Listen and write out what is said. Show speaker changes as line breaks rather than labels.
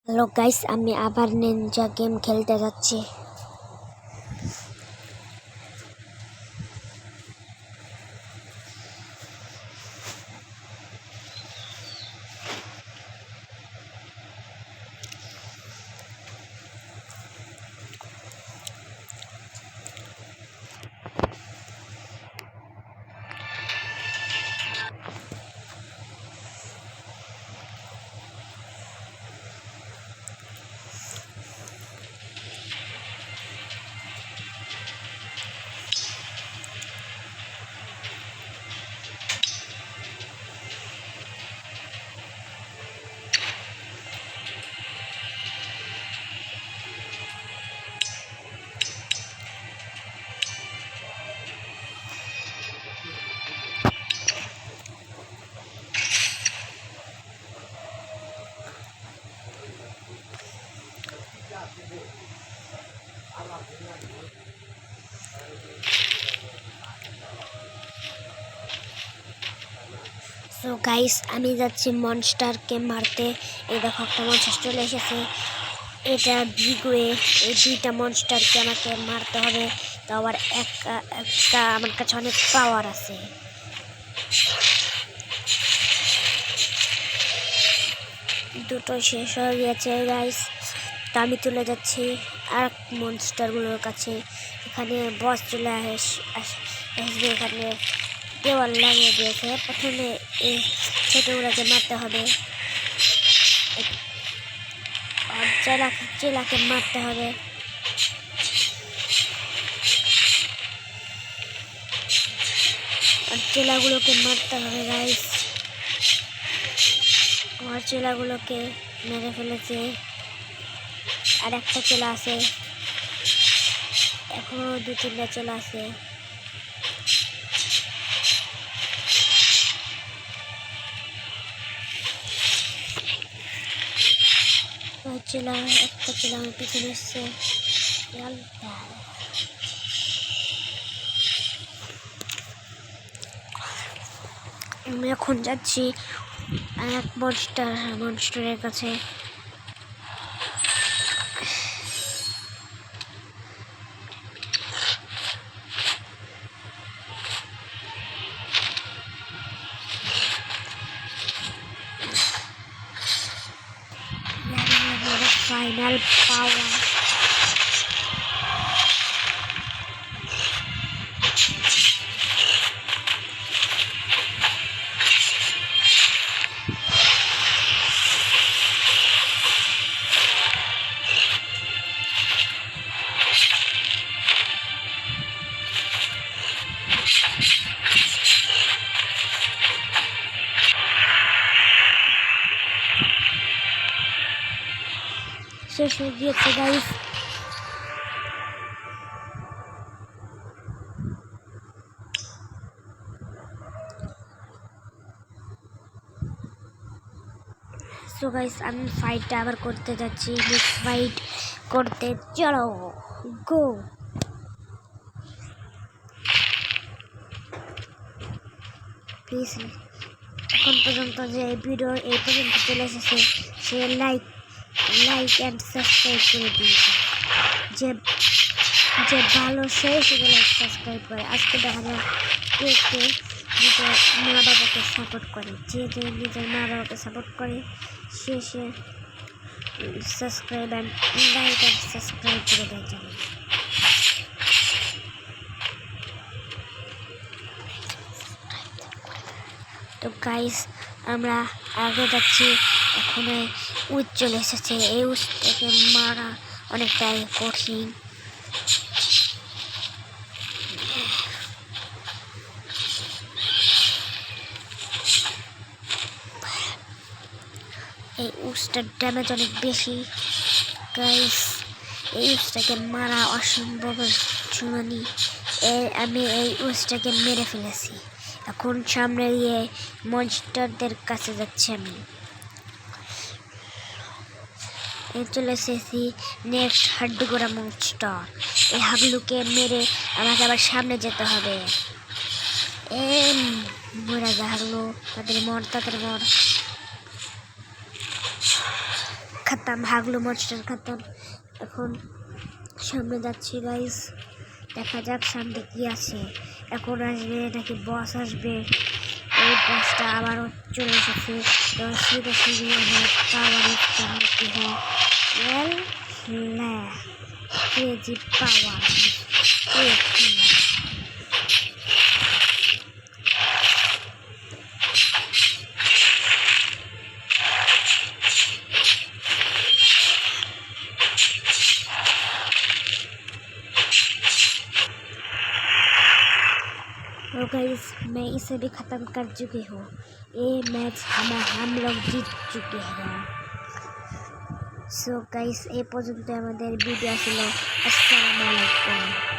Hello guys, আমি আবার Ninja game খেলতে যাচ্ছি। সো গাইস, আমি যাচ্ছি মনস্টারকে মারতে। এই দেখো, একটা মনস্টার চলে এসেছে। এটা বিগ ওয়ে। এই দুইটা মনস্টারকে আমাকে মারতে হবে। তো আবার একটা আমার কাছে অনেক পাওয়ার আছে। দুটো শেষ হয়ে গেছে গাইস। তো আমি চলে যাচ্ছি আর মনস্টারগুলোর কাছে। এখানে বস চলে আসবে। এখানে দেওয়াল লাগিয়ে দিয়েছে। প্রথমে এই ছোটগুলোকে মারতে হবে আর চেলাকে মারতে হবে। আর চেলাগুলোকে মারতে হবে গাইস। আমার চেলাগুলোকে মেরে ফেলেছে। আর একটা চেলা আছে, এখনো 2-3টা চেলা আছে। একটা চেলা আমার পিছনে এসছে। আমি এখন যাচ্ছি এক মনস্টারের কাছে। ফাইনাল পাওয়ার। শেষ হয়ে গিয়েছে গাইস। সো গাইস, আমি ফাইটটা আবার করতে যাচ্ছি। নেক্সট ফাইট করতে চলো, গো। প্লিজ এখন পর্যন্ত যে ভিডিও এই পর্যন্ত চলে এসেছে, সে লাইক অ্যান্ড সাবস্ক্রাইব করে দিয়েছে। যে ভালো সে সেগুলো লাইক সাবস্ক্রাইব করে। আজকে দেখা যায় কে নিজের মা বাবাকে সাপোর্ট করে। যে নিজের মা বাবাকে সাপোর্ট করে সে subscribe and like and subscribe করে দেয় জানেন। তো গাইস, আমরা আগে যাচ্ছি। এখানে উচ চলে এসেছে। এই উচটাকে মারা অনেকটাই কঠিন। এই উচটার ড্যামেজ অনেক বেশি গাইস। এই উচটাকে মারা অসম্ভব শুনানি। আমি এই উচটাকে মেরে ফেলেছি। এখন সামনে গিয়ে মনস্টারদের কাছে যাচ্ছি আমি। চলে এসেছি নেক্সট হাড্ডিগোড়া মনস্টার। এই হাগলুকে মেরে আমাকে আবার সামনে যেতে হবে। মরা যা হাগলু, তাদের মর। खत्म हागलू मॉन्स्टार खत्म এখন সামনে যাচ্ছি গাইস দেখা যাক সামনে কি আছে এখন আসবে নাকি বস আসবে এই বসটা আবার চলে এসেছে তো সিধা সিধি আমার পাওয়ারের সামনে কি হয় ওয়েল লা ক্রেজি পাওয়ার तो गाइस मैं इसे भी ख़त्म कर चुकी हूँ ये मैच हम लोग जीत चुके हैं सो गाइस ये पर्यন্ত আমাদের ভিডিও ছিল আসসালামু আলাইকুম।